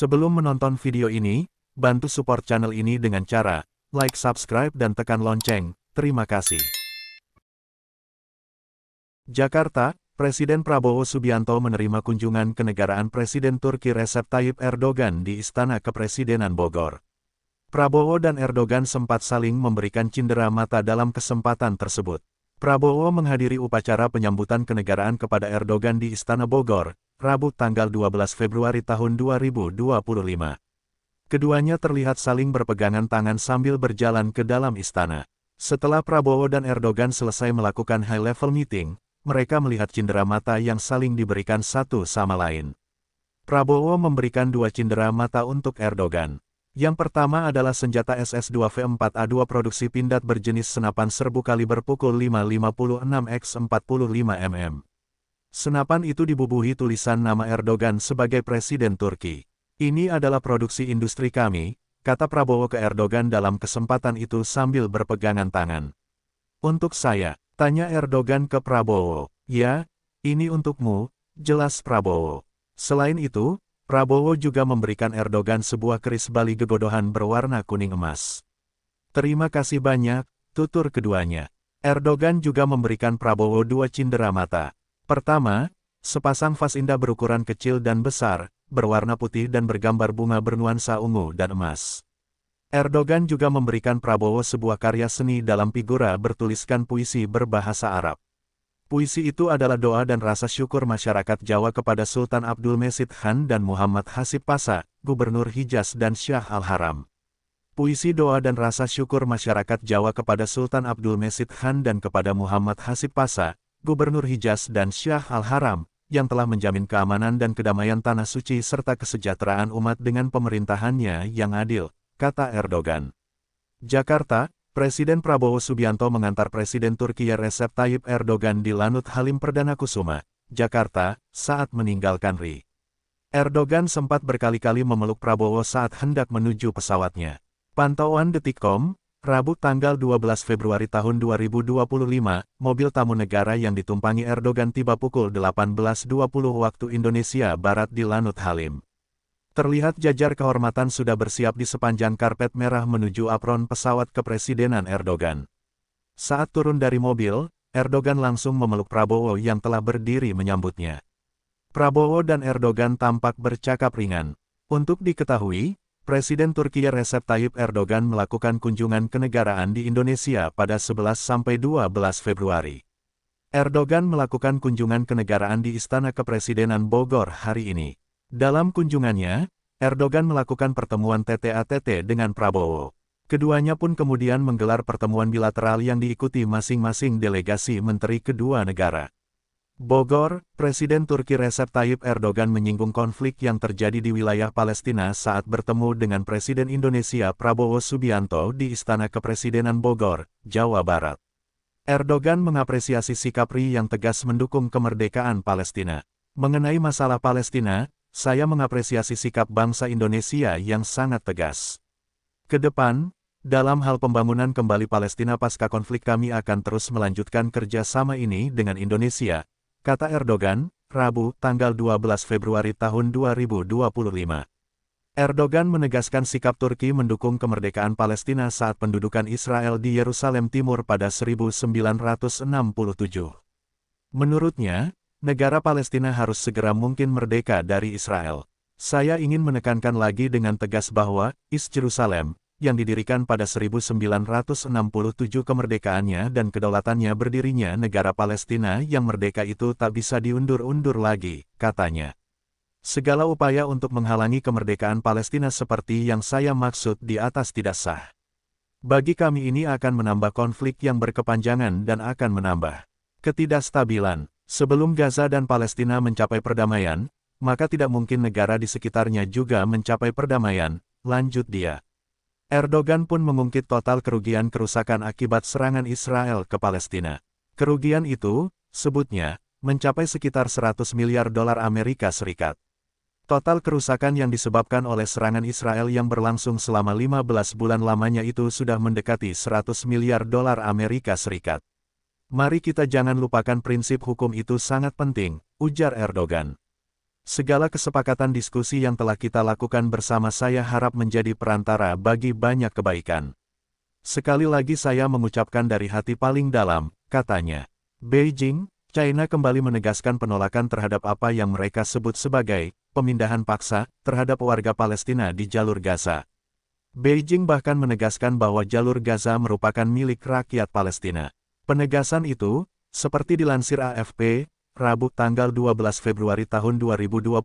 Sebelum menonton video ini, bantu support channel ini dengan cara like, subscribe, dan tekan lonceng. Terima kasih. Jakarta, Presiden Prabowo Subianto menerima kunjungan kenegaraan Presiden Turki Recep Tayyip Erdogan di Istana Kepresidenan Bogor. Prabowo dan Erdogan sempat saling memberikan cindera mata dalam kesempatan tersebut. Prabowo menghadiri upacara penyambutan kenegaraan kepada Erdogan di Istana Bogor, Rabu tanggal 12 Februari tahun 2025. Keduanya terlihat saling berpegangan tangan sambil berjalan ke dalam istana. Setelah Prabowo dan Erdogan selesai melakukan high-level meeting, mereka melihat cindera mata yang saling diberikan satu sama lain. Prabowo memberikan dua cindera mata untuk Erdogan. Yang pertama adalah senjata SS-2V4A2 produksi Pindad berjenis senapan serbu kaliber pukul 5,56 x 45 mm. Senapan itu dibubuhi tulisan nama Erdogan sebagai Presiden Turki. Ini adalah produksi industri kami, kata Prabowo ke Erdogan dalam kesempatan itu sambil berpegangan tangan. Untuk saya, tanya Erdogan ke Prabowo. Ya, ini untukmu, jelas Prabowo. Selain itu, Prabowo juga memberikan Erdogan sebuah keris Bali gegodohan berwarna kuning emas. Terima kasih banyak, tutur keduanya. Erdogan juga memberikan Prabowo dua cindera mata. Pertama, sepasang vas indah berukuran kecil dan besar, berwarna putih dan bergambar bunga bernuansa ungu dan emas. Erdogan juga memberikan Prabowo sebuah karya seni dalam figura bertuliskan puisi berbahasa Arab. Puisi itu adalah doa dan rasa syukur masyarakat Jawa kepada Sultan Abdul Mesid Khan dan Muhammad Hasib Pasha, Gubernur Hijaz dan Syah Al-Haram. Puisi doa dan rasa syukur masyarakat Jawa kepada Sultan Abdul Mesid Khan dan kepada Muhammad Hasib Pasha, Gubernur Hijaz dan Syah Al-Haram, yang telah menjamin keamanan dan kedamaian tanah suci serta kesejahteraan umat dengan pemerintahannya yang adil, kata Erdogan. Jakarta, Presiden Prabowo Subianto mengantar Presiden Turki Recep Tayyip Erdogan di Lanut Halim Perdana Kusuma, Jakarta, saat meninggalkan RI. Erdogan sempat berkali-kali memeluk Prabowo saat hendak menuju pesawatnya. Pantauan Detikcom, Rabu tanggal 12 Februari tahun 2025, mobil tamu negara yang ditumpangi Erdogan tiba pukul 18.20 waktu Indonesia Barat di Lanut Halim. Terlihat jajar kehormatan sudah bersiap di sepanjang karpet merah menuju apron pesawat kepresidenan Erdogan. Saat turun dari mobil, Erdogan langsung memeluk Prabowo yang telah berdiri menyambutnya. Prabowo dan Erdogan tampak bercakap ringan. Untuk diketahui, Presiden Turki Recep Tayyip Erdogan melakukan kunjungan kenegaraan di Indonesia pada 11–12 Februari. Erdogan melakukan kunjungan kenegaraan di Istana Kepresidenan Bogor hari ini. Dalam kunjungannya, Erdogan melakukan pertemuan TT-a-TT dengan Prabowo. Keduanya pun kemudian menggelar pertemuan bilateral yang diikuti masing-masing delegasi menteri kedua negara. Bogor, Presiden Turki Recep Tayyip Erdogan menyinggung konflik yang terjadi di wilayah Palestina saat bertemu dengan Presiden Indonesia Prabowo Subianto di Istana Kepresidenan Bogor, Jawa Barat. Erdogan mengapresiasi sikap RI yang tegas mendukung kemerdekaan Palestina. Mengenai masalah Palestina, saya mengapresiasi sikap bangsa Indonesia yang sangat tegas. Ke depan, dalam hal pembangunan kembali Palestina pasca konflik kami akan terus melanjutkan kerjasama ini dengan Indonesia, kata Erdogan, Rabu, tanggal 12 Februari tahun 2025. Erdogan menegaskan sikap Turki mendukung kemerdekaan Palestina saat pendudukan Israel di Yerusalem Timur pada 1967. Menurutnya, negara Palestina harus segera mungkin merdeka dari Israel. Saya ingin menekankan lagi dengan tegas bahwa East Jerusalem, yang didirikan pada 1967 kemerdekaannya dan kedaulatannya berdirinya negara Palestina yang merdeka itu tak bisa diundur-undur lagi, katanya. Segala upaya untuk menghalangi kemerdekaan Palestina seperti yang saya maksud di atas tidak sah. Bagi kami ini akan menambah konflik yang berkepanjangan dan akan menambah ketidakstabilan. Sebelum Gaza dan Palestina mencapai perdamaian, maka tidak mungkin negara di sekitarnya juga mencapai perdamaian, lanjut dia. Erdogan pun mengungkit total kerugian kerusakan akibat serangan Israel ke Palestina. Kerugian itu, sebutnya, mencapai sekitar 100 miliar dolar Amerika Serikat. Total kerusakan yang disebabkan oleh serangan Israel yang berlangsung selama 15 bulan lamanya itu sudah mendekati 100 miliar dolar Amerika Serikat. Mari kita jangan lupakan prinsip hukum itu sangat penting, ujar Erdogan. Segala kesepakatan diskusi yang telah kita lakukan bersama saya harap menjadi perantara bagi banyak kebaikan. Sekali lagi saya mengucapkan dari hati paling dalam, katanya. Beijing, China kembali menegaskan penolakan terhadap apa yang mereka sebut sebagai pemindahan paksa terhadap warga Palestina di jalur Gaza. Beijing bahkan menegaskan bahwa jalur Gaza merupakan milik rakyat Palestina. Penegasan itu, seperti dilansir AFP, Rabu tanggal 12 Februari tahun 2025,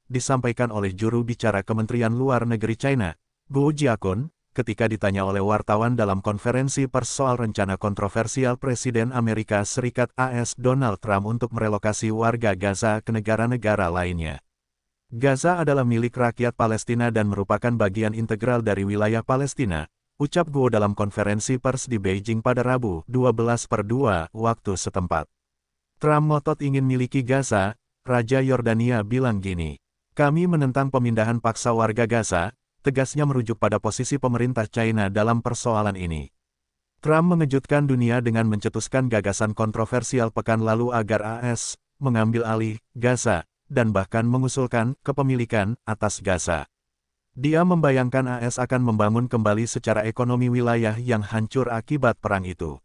disampaikan oleh juru bicara Kementerian Luar Negeri China, Guo Jiakun, ketika ditanya oleh wartawan dalam konferensi pers soal rencana kontroversial Presiden Amerika Serikat AS Donald Trump untuk merelokasi warga Gaza ke negara-negara lainnya. Gaza adalah milik rakyat Palestina dan merupakan bagian integral dari wilayah Palestina, ucap Guo dalam konferensi pers di Beijing pada Rabu 12/2 waktu setempat. Trump ngotot ingin miliki Gaza, Raja Yordania bilang gini. Kami menentang pemindahan paksa warga Gaza, tegasnya merujuk pada posisi pemerintah China dalam persoalan ini. Trump mengejutkan dunia dengan mencetuskan gagasan kontroversial pekan lalu agar AS mengambil alih Gaza, dan bahkan mengusulkan kepemilikan atas Gaza. Dia membayangkan AS akan membangun kembali secara ekonomi wilayah yang hancur akibat perang itu.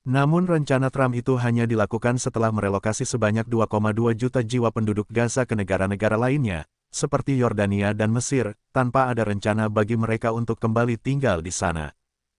Namun rencana Trump itu hanya dilakukan setelah merelokasi sebanyak 2,2 juta jiwa penduduk Gaza ke negara-negara lainnya, seperti Yordania dan Mesir, tanpa ada rencana bagi mereka untuk kembali tinggal di sana.